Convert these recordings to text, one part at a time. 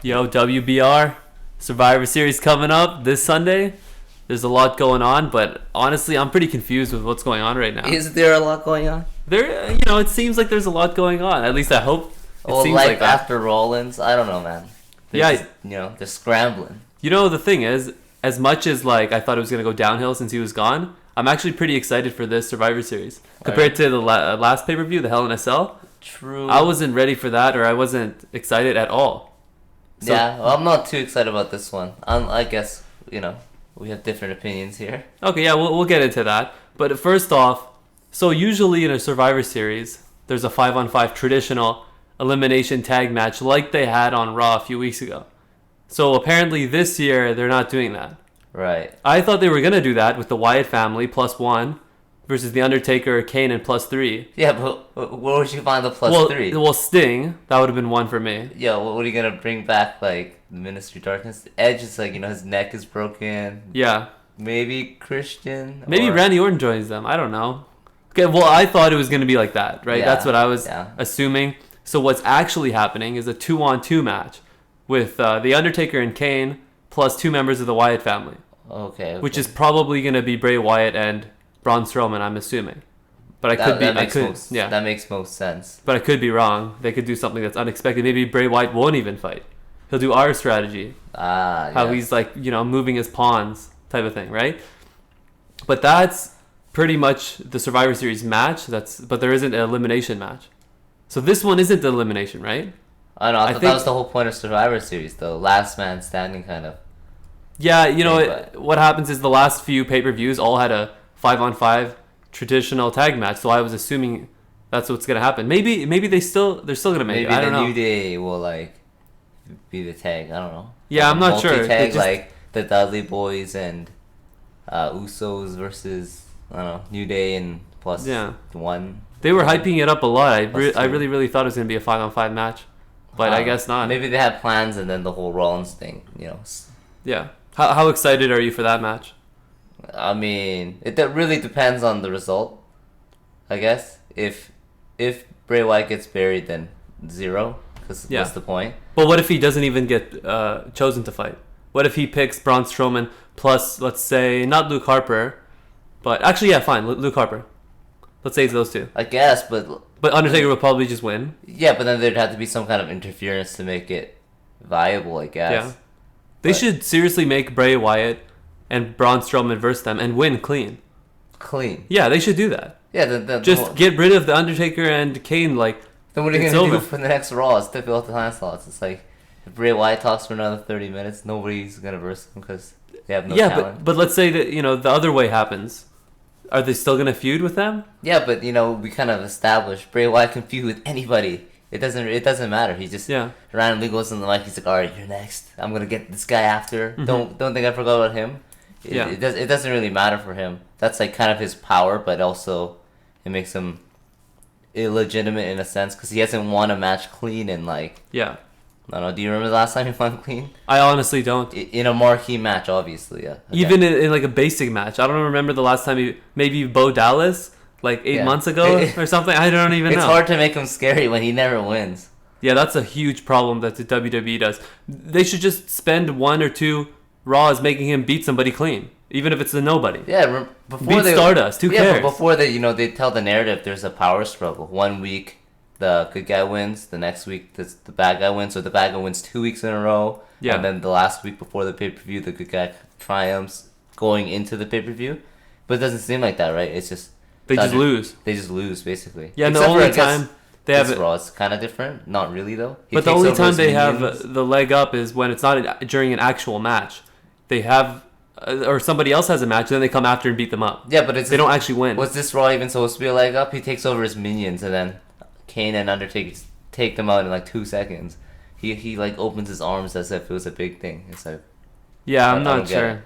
Yo, WBR Survivor Series coming up this Sunday. There's a lot going on, but honestly, I'm pretty confused with what's going on right now. Is there a lot going on? There, it seems like there's a lot going on. At least I hope. Well, seems like that. after Rollins, I don't know, man. They're just, they're scrambling. The thing is, as much as I thought it was gonna go downhill since he was gone, I'm actually pretty excited for this Survivor Series compared to the last pay-per-view, the Hell in a Cell. True. I wasn't ready for that, or I wasn't excited at all. So, well, I'm not too excited about this one. I guess we have different opinions here. Okay, yeah, we'll get into that. But first off, so usually in a Survivor Series, there's a 5-on-5 traditional elimination tag match like they had on Raw a few weeks ago. So apparently this year they're not doing that. Right. I thought they were gonna do that with the Wyatt family +1 versus the Undertaker, Kane, and +3. Yeah, but where would you find the +3? Well, Sting, that would have been 1 for me. Yeah, what are you gonna bring back? Like the Ministry of Darkness? Edge is his neck is broken. Yeah. Maybe Christian. Maybe Randy Orton joins them. I don't know. Okay, well, I thought it was gonna be like that, right? Yeah, That's what I was assuming. So what's actually happening is a 2-on-2 match with the Undertaker and Kane plus 2 members of the Wyatt family. Okay. Which is probably gonna be Bray Wyatt and Braun Strowman, I'm assuming. But that makes most sense. But I could be wrong. They could do something that's unexpected. Maybe Bray Wyatt won't even fight. He'll do our strategy. How he's moving his pawns type of thing, right? But that's pretty much the Survivor Series match. But there isn't an elimination match. So this one isn't the elimination, right? I know. I thought that was the whole point of Survivor Series, though. Last man standing kind of. Yeah, what happens is the last few pay-per-views all had a 5-on-5 traditional tag match, so I was assuming that's what's gonna happen. Maybe they're still gonna make it. I don't know. Maybe the New Day will be the tag. I don't know. Yeah, I'm not sure. Tag the Dudley Boys and Usos versus New Day and +1. They were hyping it up a lot. I really thought it was gonna be a 5-on-5 match, but I guess not. Maybe they had plans and then the whole Rollins thing. Yeah. How excited are you for that match? I mean, it really depends on the result, I guess. If Bray Wyatt gets buried, then 0, because what's the point? But what if he doesn't even get chosen to fight? What if he picks Braun Strowman plus, let's say, not Luke Harper, but actually, fine, Luke Harper. Let's say it's those two. I guess, but Undertaker would probably just win. Yeah, but then there'd have to be some kind of interference to make it viable, I guess. Yeah. They should seriously make Bray Wyatt and Braun Strowman versus them and win clean. Clean? Yeah, they should do that. Yeah, just get rid of the Undertaker and Kane. Then what are you going to do for the next Raw? It's to fill out the time slots. It's like, if Bray Wyatt talks for another 30 minutes, nobody's going to verse him because they have no talent. Yeah, but let's say that, the other way happens. Are they still going to feud with them? Yeah, but, we kind of established Bray Wyatt can feud with anybody. It doesn't matter. He just randomly goes on the mic. He's like, all right, you're next. I'm gonna get this guy after. Mm-hmm. Don't think I forgot about him. It doesn't really matter for him. That's kind of his power, but also it makes him illegitimate in a sense because he hasn't won a match clean in I don't know. Do you remember the last time he won clean? I honestly don't. In a marquee match, obviously, yeah. Okay. Even in a basic match, I don't remember the last time maybe Bo Dallas. 8 months ago or something. I don't even know. It's hard to make him scary when he never wins. Yeah, that's a huge problem that the WWE does. They should just spend 1 or 2 Raws making him beat somebody clean, even if it's a nobody. Yeah, beat Stardust. Who cares? But before they tell the narrative, there's a power struggle. 1 week, the good guy wins. The next week, the bad guy wins. So the bad guy wins 2 weeks in a row. Yeah. And then the last week before the pay-per-view, the good guy triumphs going into the pay-per-view. But it doesn't seem like that, right? It's just... They just lose. They just lose, basically. Yeah, and the only time they have Raw is kind of different. Not really, though. But the only time they have the leg up is when it's not during an actual match. They have, or somebody else has a match, and then they come after and beat them up. Yeah, but they don't actually win. Was this Raw even supposed to be a leg up? He takes over his minions, and then Kane and Undertaker take them out in 2 seconds. He opens his arms as if it was a big thing. It's I'm not sure.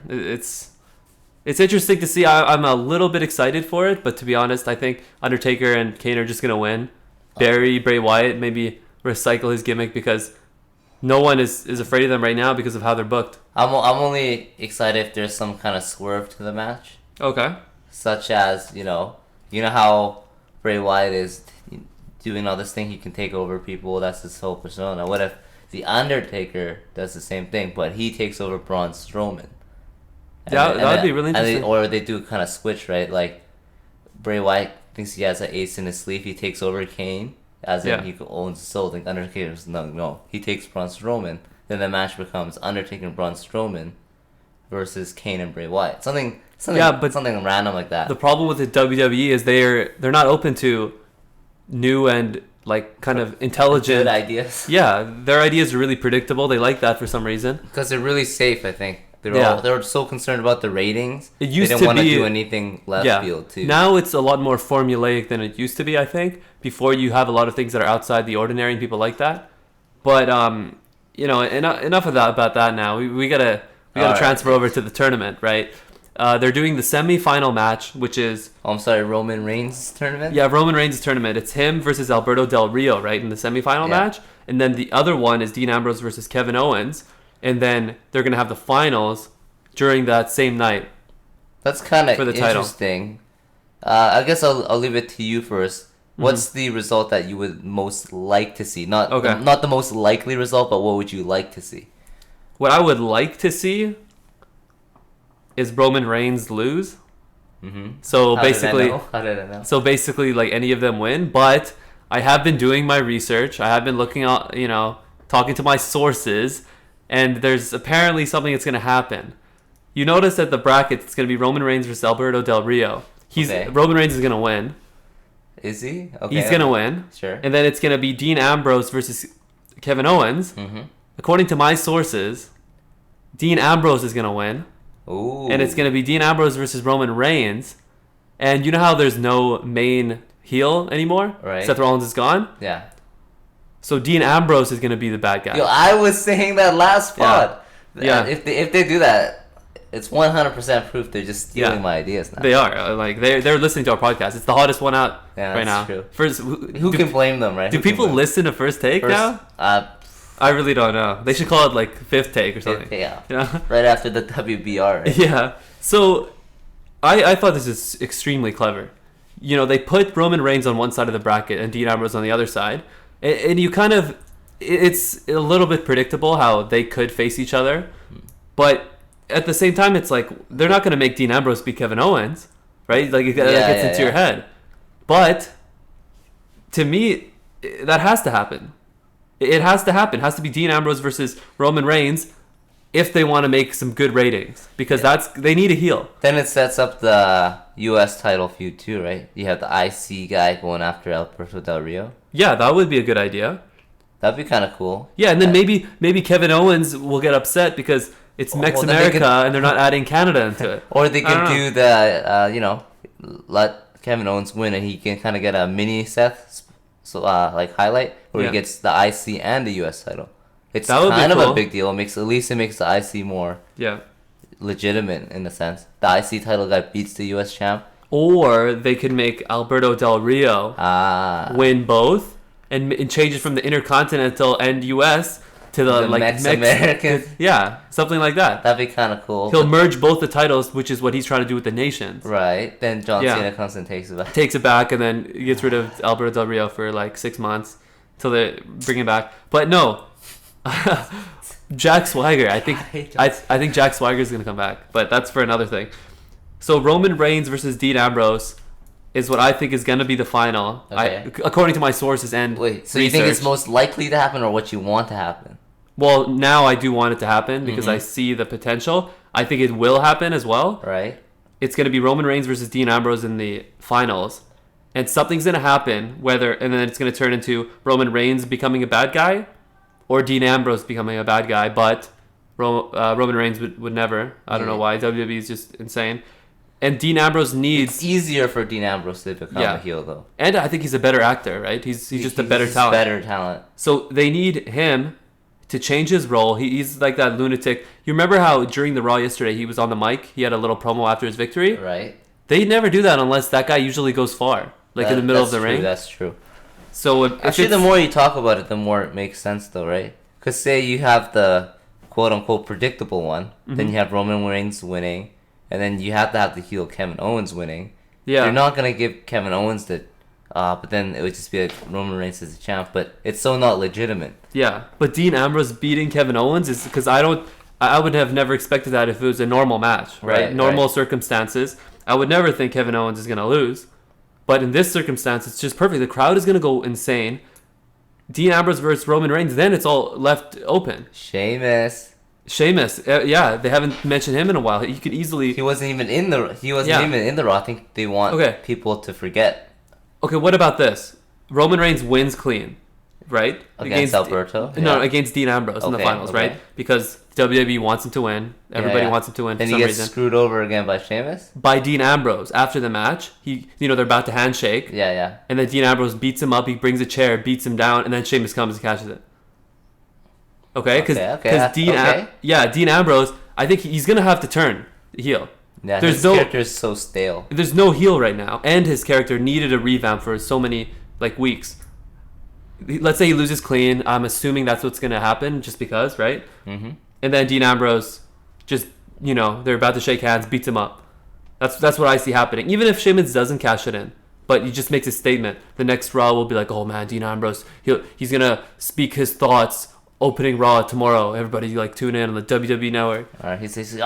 It's interesting to see. I'm a little bit excited for it, but to be honest, I think Undertaker and Kane are just going to win. Bury Bray Wyatt, maybe recycle his gimmick because no one is afraid of them right now because of how they're booked. I'm only excited if there's some kind of swerve to the match. Okay. Such as, how Bray Wyatt is doing all this thing, he can take over people, that's his whole persona. What if The Undertaker does the same thing, but he takes over Braun Strowman. That would be really interesting. Or they do kind of switch, right? Like, Bray Wyatt thinks he has an ace in his sleeve. He takes over Kane, as in he owns the soul. The Undertaker's no. He takes Braun Strowman. Then the match becomes Undertaker and Braun Strowman versus Kane and Bray Wyatt. Something random like that. The problem with the WWE is they're not open to new and like kind of intelligent good ideas. Yeah, their ideas are really predictable. They like that for some reason because they're really safe. I think they're so concerned about the ratings. It used they to don't want to be, do anything left field too. Now it's a lot more formulaic than it used to be. I think before you have a lot of things that are outside the ordinary and people like that. But enough of that about that. Now we gotta transfer over to the tournament, right? They're doing the semi-final match, which is... Oh, I'm sorry, Roman Reigns' tournament? Yeah, Roman Reigns' tournament. It's him versus Alberto Del Rio, right, in the semi-final match. And then the other one is Dean Ambrose versus Kevin Owens. And then they're going to have the finals during that same night. That's kind of interesting. I guess I'll leave it to you first. What's the result that you would most like to see? Not the most likely result, but what would you like to see? What I would like to see... is Roman Reigns lose. So basically, how did I know? So basically, like any of them win. But I have been doing my research. I have been looking at, talking to my sources, and there's apparently something that's going to happen. You notice that the bracket, it's going to be Roman Reigns versus Alberto Del Rio. Roman Reigns is going to win. Is he? Okay. He's going to win. Sure. And then it's going to be Dean Ambrose versus Kevin Owens. According to my sources, Dean Ambrose is going to win. Ooh. And it's going to be Dean Ambrose versus Roman Reigns. And you know how there's no main heel anymore? Right. Seth Rollins is gone? Yeah. So Dean Ambrose is going to be the bad guy. Yo, I was saying that last pod. Yeah. If they do that, it's 100% proof they're just stealing my ideas now. They are. Like, they're listening to our podcast. It's the hottest one out right now. True. Who can blame them, right? Do people listen to First Take now? I really don't know. They should call it like Fifth Take or something. Yeah. You know? Right after the WBR. Right? Yeah. So I thought this is extremely clever. They put Roman Reigns on one side of the bracket and Dean Ambrose on the other side. And you kind of... It's a little bit predictable how they could face each other. But at the same time, it's like they're not going to make Dean Ambrose beat Kevin Owens. Right? Like, that gets into your head. But to me, that has to happen. It has to happen. It has to be Dean Ambrose versus Roman Reigns if they want to make some good ratings. Because they need a heel. Then it sets up the U.S. title feud too, right? You have the IC guy going after Alberto Del Rio. Yeah, that would be a good idea. That'd be kind of cool. Yeah, and then maybe Kevin Owens will get upset because it's Mex America and they're not adding Canada into it. Or they can do the, let Kevin Owens win and he can kind of get a mini Seth highlight where he gets the IC and the US title. It's kind of a big deal. It makes the IC more legitimate in a sense. The IC title guy beats the US champ. Or they could make Alberto Del Rio win both and change it from the Intercontinental and US to the Mex-American. Yeah, something like that. That'd be kind of cool. He'll merge both the titles, which is what he's trying to do with the nations. Right. Then John Cena comes and takes it back. Takes it back and then gets rid of Alberto Del Rio for like 6 months till they bring him back. But no, Jack Swagger. I think Jack Swagger is gonna come back, but that's for another thing. So Roman Reigns versus Dean Ambrose is what I think is gonna be the final. Okay. According to my sources and so you think it's most likely to happen or what you want to happen? Well, now I do want it to happen because I see the potential. I think it will happen as well. Right. It's going to be Roman Reigns versus Dean Ambrose in the finals. And something's going to happen, and then it's going to turn into Roman Reigns becoming a bad guy or Dean Ambrose becoming a bad guy, but Roman Reigns would never. I don't know why. WWE is just insane. And Dean Ambrose needs... It's easier for Dean Ambrose to become a heel, though. And I think he's a better actor, right? He's just a better talent. Better talent. So they need him to change his role. He's like that lunatic. You remember how during the Raw yesterday he was on the mic? He had a little promo after his victory? Right. They never do that unless that guy usually goes far. Like in the middle of the ring. That's true. So actually, the more you talk about it, the more it makes sense though, right? Because say you have the quote-unquote predictable one. Then you have Roman Reigns winning. And then you have to have the heel Kevin Owens winning. Yeah. You're not going to give Kevin Owens the But then it would just be like Roman Reigns as a champ. But it's so not legitimate. Yeah, but Dean Ambrose beating Kevin Owens is because I would have never expected that if it was a normal match, right? Normal circumstances. I would never think Kevin Owens is going to lose. But in this circumstance, it's just perfect. The crowd is going to go insane. Dean Ambrose versus Roman Reigns, then it's all left open. Sheamus. Yeah, they haven't mentioned him in a while. He could easily... He wasn't even in the Raw. I think they want people to forget. Okay, what about this? Roman Reigns wins clean, right? Against Alberto? No, against Dean Ambrose in the finals, right? Because WWE wants him to win. Everybody wants him to win for some reason. Then he gets screwed over again by Sheamus? By Dean Ambrose. After the match, they're about to handshake. Yeah. And then Dean Ambrose beats him up. He brings a chair, beats him down, and then Sheamus comes and catches it. Okay? Because Dean Ambrose, I think he's going to have to turn heel. Yeah, his character is so stale. There's no heel right now. And his character needed a revamp for so many weeks. Let's say he loses clean. I'm assuming that's what's going to happen just because, right? Mm-hmm. And then Dean Ambrose just, they're about to shake hands, beats him up. That's what I see happening. Even if Sheamus doesn't cash it in, but he just makes a statement. The next Raw will be like, oh man, Dean Ambrose, he's going to speak his thoughts opening Raw tomorrow. Everybody tune in on the WWE Network. All right, he's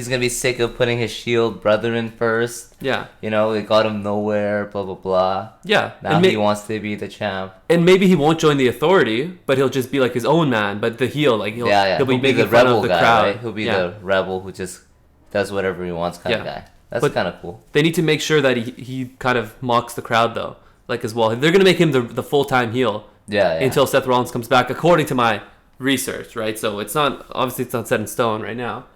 gonna be sick of putting his Shield brethren first. Yeah, it got him nowhere. Blah blah blah. Yeah, now he wants to be the champ. And maybe he won't join the Authority, but he'll just be like his own man. But the heel, he'll be making fun of the crowd. Right? He'll be the rebel who just does whatever he wants kind of guy. That's kind of cool. They need to make sure that he kind of mocks the crowd though, as well. They're gonna make him the full-time heel. Yeah. Until Seth Rollins comes back, according to my research, right? So it's not set in stone right now,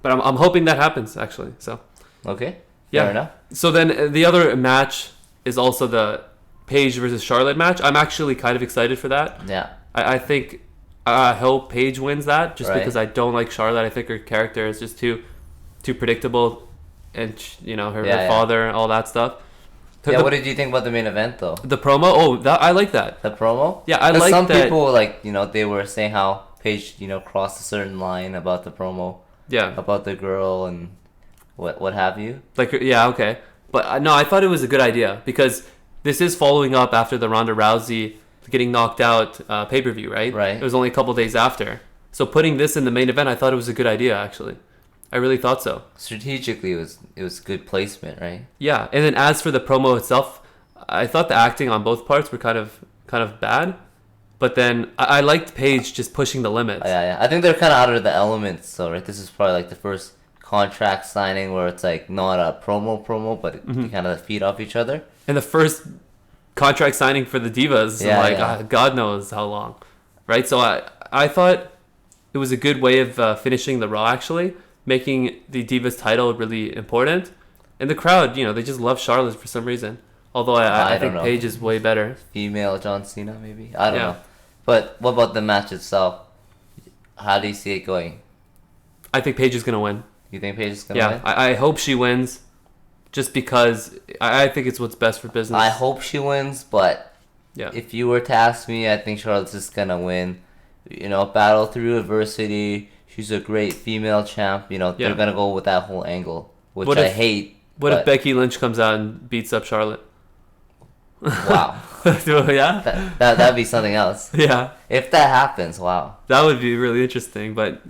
but I'm hoping that happens actually. So okay, fair enough. So then the other match is also the Paige versus Charlotte match. I'm actually kind of excited for that. Yeah, I hope Paige wins that just because I don't like Charlotte. I think her character is just too predictable, and her father, all that stuff. What did you think about the main event, though? The promo? I like that. The promo? Yeah, I like that. Some people, they were saying how Paige, crossed a certain line about the promo. Yeah. About the girl and what have you. Okay. But no, I thought it was a good idea because this is following up after the Ronda Rousey getting knocked out pay-per-view, right? Right. It was only a couple days after. So putting this in the main event, I thought it was a good idea, actually. I really thought so. Strategically, it was good placement, right? Yeah, and then as for the promo itself, I thought the acting on both parts were kind of bad, but then I liked Paige just pushing the limits. Yeah. I think they're kind of out of the elements, so right. This is probably the first contract signing where it's not a promo, but you kind of feed off each other. And the first contract signing for the Divas, God knows how long, right? So I thought it was a good way of finishing the Raw actually. Making the Divas title really important. And the crowd, they just love Charlotte for some reason. Although I think Paige is way better. Female John Cena, maybe? I don't know. But what about the match itself? How do you see it going? I think Paige is going to win. You think Paige is going to win? Yeah, I hope she wins just because I think it's what's best for business. I hope she wins, but if you were to ask me, I think Charlotte's just going to win. Battle through adversity. She's a great female champ. They're going to go with that whole angle, which I hate. What if Becky Lynch comes out and beats up Charlotte? Wow. Yeah? That'd be something else. Yeah. If that happens, wow. That would be really interesting. But,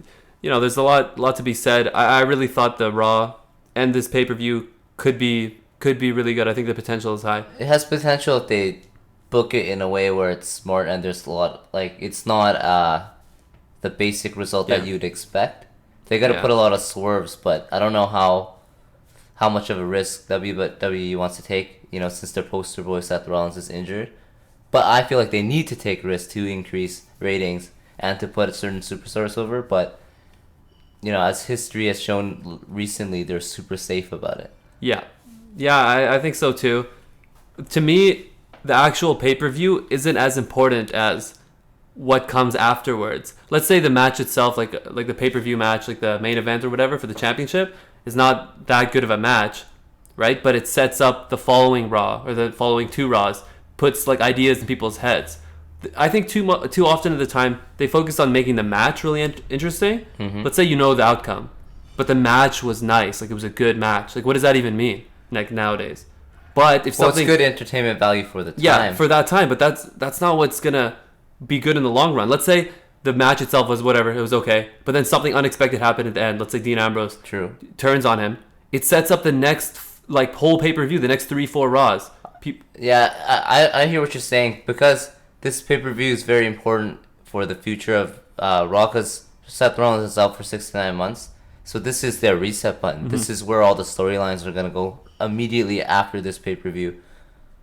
there's a lot to be said. I really thought the Raw and this pay-per-view could be really good. I think the potential is high. It has potential if they book it in a way where it's smart and there's a lot... it's not... the basic result that you'd expect. They got to put a lot of swerves, but I don't know how much of a risk WWE wants to take, since their poster boy Seth Rollins is injured. But I feel like they need to take risks to increase ratings and to put certain superstars over. But, as history has shown recently, they're super safe about it. Yeah. Yeah, I think so too. To me, the actual pay-per-view isn't as important as what comes afterwards. Let's say the match itself, like the pay-per-view match, like the main event or whatever for the championship, is not that good of a match, right? But it sets up the following Raw or the following two Raws, puts ideas in people's heads. I think too often at the time they focus on making the match really interesting. Mm-hmm. Let's say the outcome, but the match was nice, it was a good match. What does that even mean? Nowadays, But if something, it's good entertainment value for the time. Yeah, for that time. But that's not what's gonna be good in the long run. Let's say the match itself was whatever, it was okay, but then something unexpected happened at the end. Let's say Dean Ambrose turns on him. It sets up the next whole pay-per-view, the next 3-4 Raws. I hear what you're saying, because this pay-per-view is very important for the future of Raw, because Seth Rollins is out for 6 to 9 months. So this is their reset button. Mm-hmm. This is where all the storylines are going to go immediately after this pay-per-view.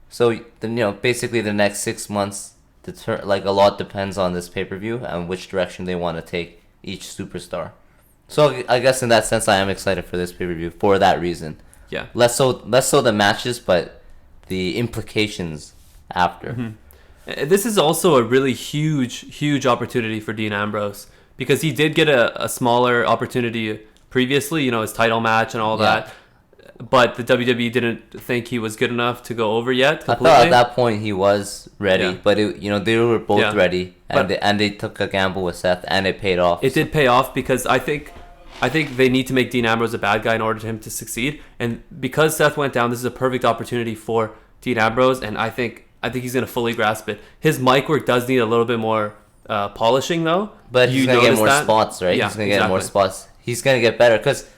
So, basically the next 6 months, a lot depends on this pay-per-view and which direction they want to take each superstar. So I guess in that sense, I am excited for this pay-per-view for that reason. Yeah. Less so the matches, but the implications after. Mm-hmm. This is also a really huge opportunity for Dean Ambrose, because he did get a smaller opportunity previously, his title match and all that. But the WWE didn't think he was good enough to go over yet. Completely. I thought at that point he was ready, but they were both ready, and they took a gamble with Seth, and it paid off. It did pay off, because I think they need to make Dean Ambrose a bad guy in order for him to succeed. And because Seth went down, this is a perfect opportunity for Dean Ambrose, and I think he's going to fully grasp it. His mic work does need a little bit more polishing, though. But he's going to get more spots, right? Yeah, he's going to get more spots. He's going to get better, because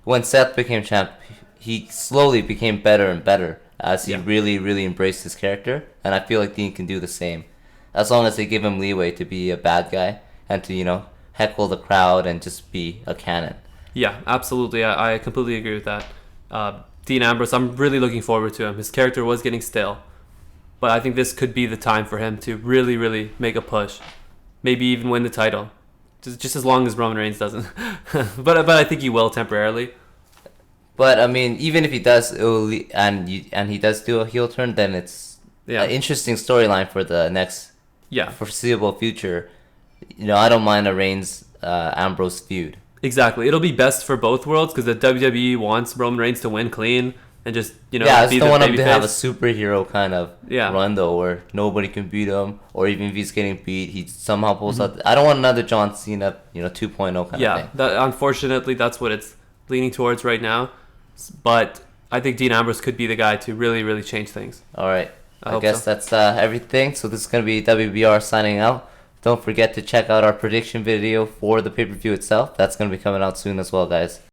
when Seth became champ, he slowly became better and better as he really, really embraced his character. And I feel like Dean can do the same, as long as they give him leeway to be a bad guy and to, heckle the crowd and just be a cannon. Yeah, absolutely. I completely agree with that. Dean Ambrose, I'm really looking forward to him. His character was getting stale, but I think this could be the time for him to really, really make a push. Maybe even win the title. Just as long as Roman Reigns doesn't. but I think he will temporarily. But I mean, even if he does, and he does do a heel turn, then it's an interesting storyline for the next foreseeable future. I don't mind a Reigns Ambrose feud. Exactly, it'll be best for both worlds, because the WWE wants Roman Reigns to win clean and just I just don't want him to have a superhero kind of run though, where nobody can beat him, or even if he's getting beat, he somehow pulls out. I don't want another John Cena 2.0 kind of thing. Yeah, unfortunately, that's what it's leaning towards right now. But I think Dean Ambrose could be the guy to really, really change things. All right. I guess that's everything. So this is going to be WBR signing out. Don't forget to check out our prediction video for the pay-per-view itself. That's going to be coming out soon as well, guys.